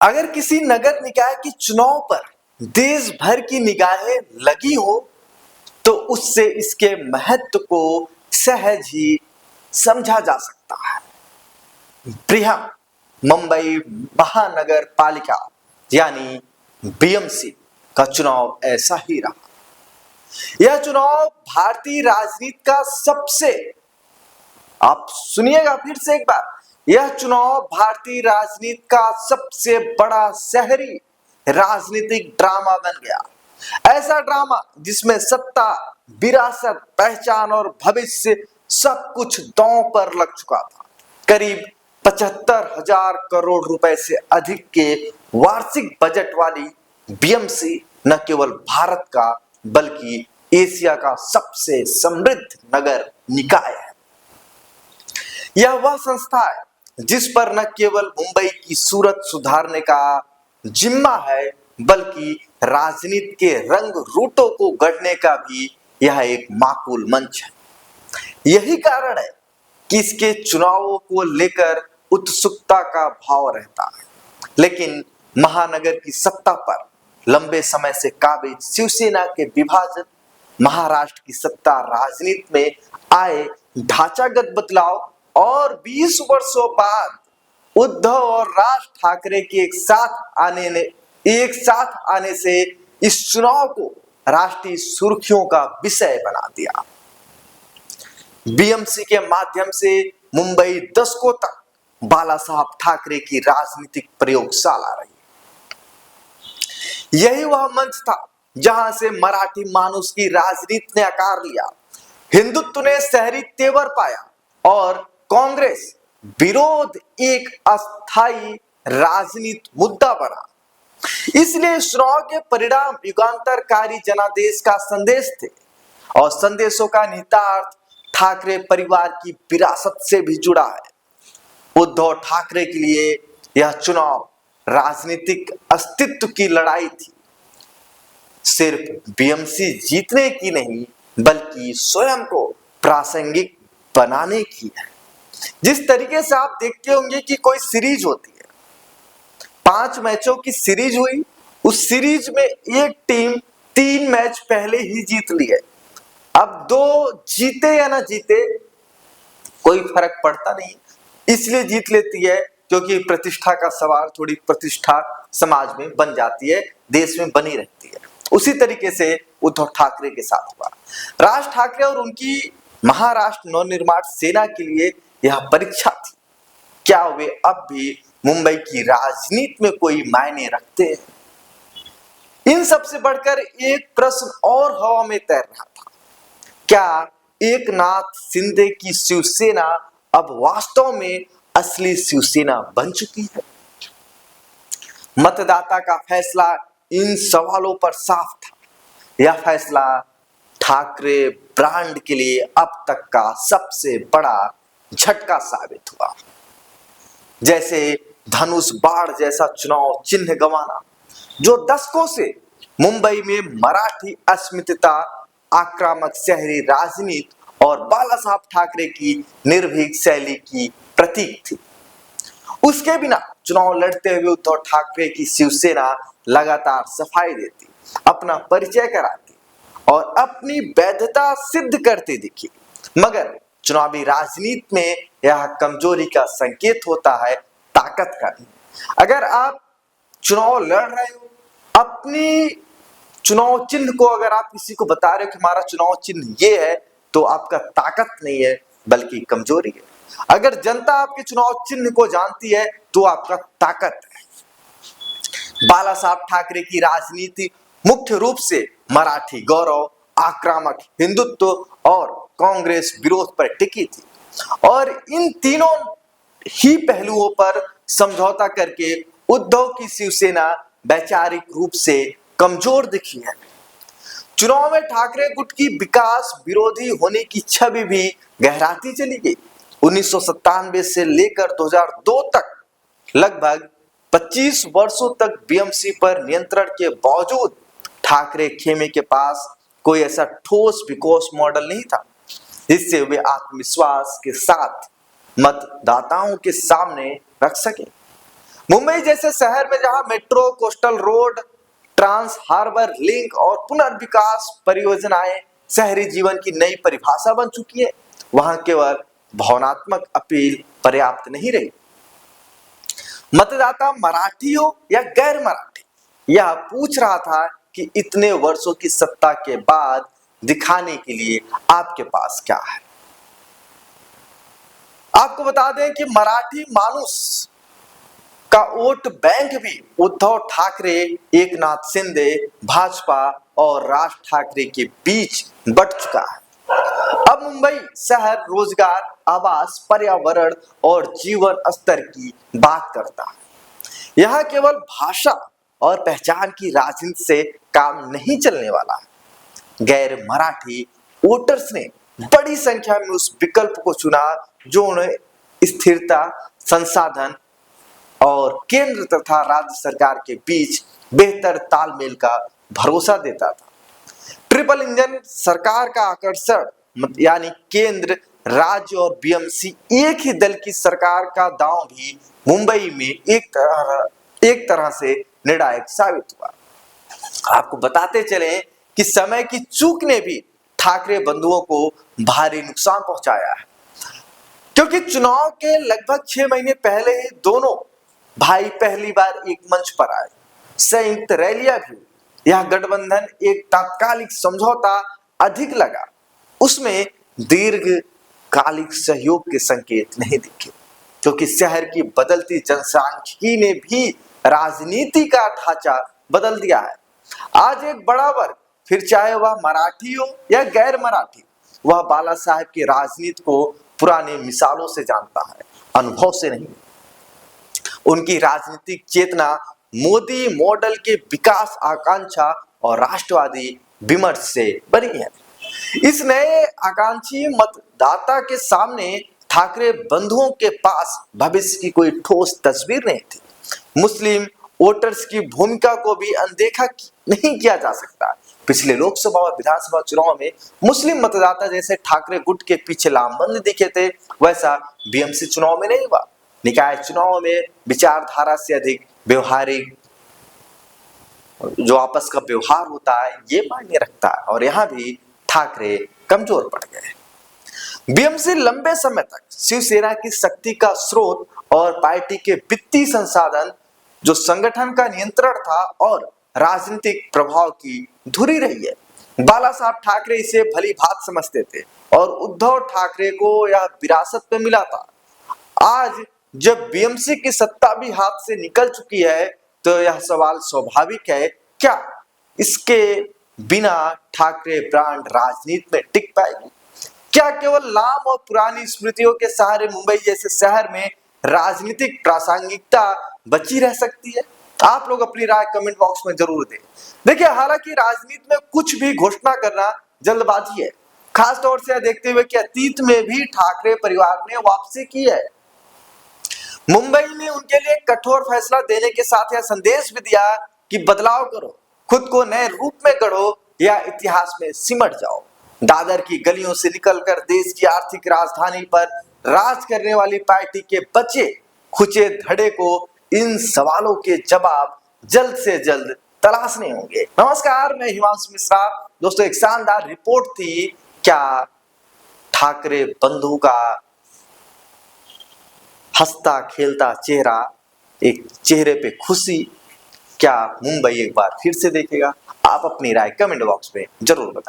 अगर किसी नगर निकाय के चुनाव पर देश भर की निगाहें लगी हो तो उससे इसके महत्व को सहज ही समझा जा सकता है। बृहन मुंबई महानगर पालिका यानी बीएमसी का चुनाव ऐसा ही रहा। यह चुनाव भारतीय राजनीति का सबसे, आप सुनिएगा फिर से एक बार, यह चुनाव भारतीय राजनीति का सबसे बड़ा शहरी राजनीतिक ड्रामा बन गया। ऐसा ड्रामा जिसमें सत्ता, विरासत, पहचान और भविष्य सब कुछ दांव पर लग चुका था। करीब 75,000 करोड़ रुपए से अधिक के वार्षिक बजट वाली बीएमसी न केवल भारत का बल्कि एशिया का सबसे समृद्ध नगर निकाय है। यह वह संस्था है जिस पर न केवल मुंबई की सूरत सुधारने का जिम्मा है बल्कि राजनीति के रंग रूटों को गढ़ने का भी यह एक माकूल मंच है। यही कारण है कि इसके चुनावों को लेकर उत्सुकता का भाव रहता है। लेकिन महानगर की सत्ता पर लंबे समय से काबिज शिवसेना के विभाजन, महाराष्ट्र की सत्ता राजनीति में आए ढांचागत बदलाव और 20 वर्षों बाद उद्धव और राज ठाकरे के एक साथ आने से इस चुनाव को राष्ट्रीय सुर्खियों का विषय बना दिया। बीएमसी के माध्यम से मुंबई दशकों तक बाला साहब ठाकरे की राजनीतिक प्रयोगशाला रही। यही वह मंच था जहां से मराठी मानुष की राजनीति ने आकार लिया, हिंदुत्व ने शहरी तेवर पाया और कांग्रेस विरोध एक अस्थायी राजनीतिक मुद्दा बना। इसलिए चुनाव के परिणाम युगांतरकारी जनादेश का संदेश थे और संदेशों का निहितार्थ ठाकरे परिवार की विरासत से भी जुड़ा है। उद्धव ठाकरे के लिए यह चुनाव राजनीतिक अस्तित्व की लड़ाई थी, सिर्फ बीएमसी जीतने की नहीं बल्कि स्वयं को प्रासंगिक बनाने की है। जिस तरीके से आप देखते होंगे कि कोई सीरीज होती है, 5 मैचों की सीरीज हुई, उस सीरीज में एक टीम 3 मैच पहले ही जीत ली है। अब 2 जीते या ना जीते कोई फर्क पड़ता नहीं, इसलिए जीत लेती है क्योंकि प्रतिष्ठा का सवाल, थोड़ी प्रतिष्ठा समाज में बन जाती है, देश में बनी रहती है। उसी तरीके से उद्धव ठाकरे के साथ हुआ। राज ठाकरे और उनकी महाराष्ट्र नवनिर्माण सेना के लिए यह परीक्षा थी, क्या वे अब भी मुंबई की राजनीति में कोई मायने रखते हैं। इन सबसे बढ़कर एक प्रश्न और हवा में तैर रहा था, क्या एकनाथ शिंदे की शिवसेना अब वास्तव में असली शिवसेना बन चुकी है। मतदाता का फैसला इन सवालों पर साफ था। यह फैसला ठाकरे ब्रांड के लिए अब तक का सबसे बड़ा झटका साबित हुआ। जैसे धनुष बाढ़ जैसा चुनाव चिन्ह गंवाना, जो दशकों से मुंबई में मराठी अस्मिता, आक्रामक शहरी राजनीति और बाला साहब ठाकरे की निर्भीक शैली की प्रतीक थी। उसके बिना चुनाव लड़ते हुए उद्धव ठाकरे की शिवसेना लगातार सफाई देती, अपना परिचय कराती और अपनी वैधता सिद्ध करती दिखी। मगर चुनावी राजनीति में यह कमजोरी का संकेत होता है, ताकत का नहीं। अगर आप चुनाव लड़ रहे हो, अपनी चुनाव चिन्ह को अगर आप किसी को बता रहे हो कि हमारा चुनाव चिन्ह ये है, तो आपका ताकत नहीं है बल्कि कमजोरी है। अगर जनता आपके चुनाव चिन्ह को जानती है तो आपका ताकत है। बाला साहब ठाकरे की राजनीति मुख्य रूप से मराठी गौरव, आक्रामक हिंदुत्व और कांग्रेस विरोध पर टिकी थी और इन तीनों ही पहलुओं पर समझौता करके उद्धव की शिवसेना वैचारिक रूप से कमजोर दिखी है। चुनाव में ठाकरे गुट की विकास विरोधी होने की छवि भी गहराती चली गई। 1997 से लेकर 2002 तक लगभग 25 वर्षों तक बीएमसी पर नियंत्रण के बावजूद ठाकरे खेमे के पास कोई ऐसा ठोस विकास मॉडल नहीं था जिससे वे आत्मविश्वास के साथ मतदाताओं के सामने रख सके। मुंबई जैसे शहर में जहां metro, coastal road, trans harbour link और पुनर्विकास परियोजनाएं शहरी जीवन की नई परिभाषा बन चुकी है, वहां केवल भावनात्मक अपील पर्याप्त नहीं रही। मतदाता मराठी हो या गैर मराठी, यह पूछ रहा था कि इतने वर्षों की सत्ता के बाद दिखाने के लिए आपके पास क्या है। आपको बता दें कि मराठी मानुस का वोट बैंक भी उद्धव ठाकरे, एकनाथ शिंदे, भाजपा और राज ठाकरे के बीच बंट चुका है। अब मुंबई शहर रोजगार, आवास, पर्यावरण और जीवन स्तर की बात करता है। यहाँ केवल भाषा और पहचान की राजनीति से काम नहीं चलने वाला है। गैर मराठी वोटर्स ने बड़ी संख्या में उस विकल्प को चुना जो उन्हें स्थिरता, संसाधन और केंद्र तथा राज्य सरकार के बीच बेहतर तालमेल का भरोसा देता था। ट्रिपल इंजन सरकार का आकर्षण यानी केंद्र, राज्य और बीएमसी एक ही दल की सरकार का दांव भी मुंबई में एक तरह से निर्णायक साबित हुआ। आपको बताते चले कि समय की चूक ने भी ठाकरे बंधुओं को भारी नुकसान पहुंचाया है, क्योंकि चुनाव के लगभग 6 महीने पहले ही दोनों भाई पहली बार एक मंच पर आए। संयुक्त रैलियां भी, यह गठबंधन एक तात्कालिक समझौता अधिक लगा, उसमें दीर्घकालिक सहयोग के संकेत नहीं दिखे, क्योंकि शहर की बदलती जनसांख्यिकी ने भी राजनीति का ढांचा बदल दिया है। आज एक बड़ा वर्ग, फिर चाहे वह मराठी हो या गैर मराठी, वह बाला साहेब की राजनीति को पुरानी मिसालों से जानता है, अनुभव से नहीं। उनकी राजनीतिक चेतना मोदी मॉडल के विकास आकांक्षा और राष्ट्रवादी विमर्श से बनी है। इस नए आकांक्षी मतदाता के सामने ठाकरे बंधुओं के पास भविष्य की कोई ठोस तस्वीर नहीं थी। मुस्लिम वोटर्स की भूमिका को भी अनदेखा नहीं किया जा सकता। पिछले लोकसभा और विधानसभा चुनाव में मुस्लिम मतदाता जैसे ठाकरे गुट के पीछे लामबंद दिखे थे, वैसा बीएमसी चुनाव में नहीं हुआ। निकाय चुनाव में विचारधारा से अधिक व्यवहारिक जो आपस का व्यवहार होता है ये मायने रखता है, और यहाँ भी ठाकरे कमजोर पड़ गए। बीएमसी लंबे समय तक शिवसेना की शक्ति का स्रोत और पार्टी के वित्तीय संसाधन, जो संगठन का नियंत्रण था और राजनीतिक प्रभाव की धुरी रही है। बाला साहब ठाकरे इसे भली भांति समझते थे और उद्धव ठाकरे को यह विरासत में मिला था। आज जब बीएमसी की सत्ता भी हाथ से निकल चुकी है, तो यह सवाल स्वाभाविक है, क्या इसके बिना ठाकरे ब्रांड राजनीति में टिक पाएगी? क्या केवल नाम और पुरानी स्मृतियों के सहारे मुंबई जैसे शहर में राजनीतिक प्रासंगिकता बची रह सकती है? आप लोग अपनी राय कमेंट बॉक्स में जरूर दें। देखिए, हालांकि राजनीति में कुछ भी घोषणा करना जल्दबाजी है, खास तौर से देखते हुए कि अतीत में भी ठाकरे परिवार ने वापसी की है। मुंबई ने उनके लिए कठोर फैसला देने के साथ यह संदेश भी दिया कि बदलाव करो, खुद को नए रूप में गढ़ो या इतिहास में सिमट जाओ। दादर की गलियों से निकलकर देश की आर्थिक राजधानी पर राज करने वाली पार्टी के बचे खुचे धड़े को इन सवालों के जवाब जल्द से जल्द तलाशने होंगे। नमस्कार, मैं हिमांशु मिश्रा। दोस्तों, एक शानदार रिपोर्ट थी। क्या ठाकरे बंधु का हंसता खेलता चेहरा, एक चेहरे पे खुशी, क्या मुंबई एक बार फिर से देखेगा? आप अपनी राय कमेंट बॉक्स में जरूर बताएं।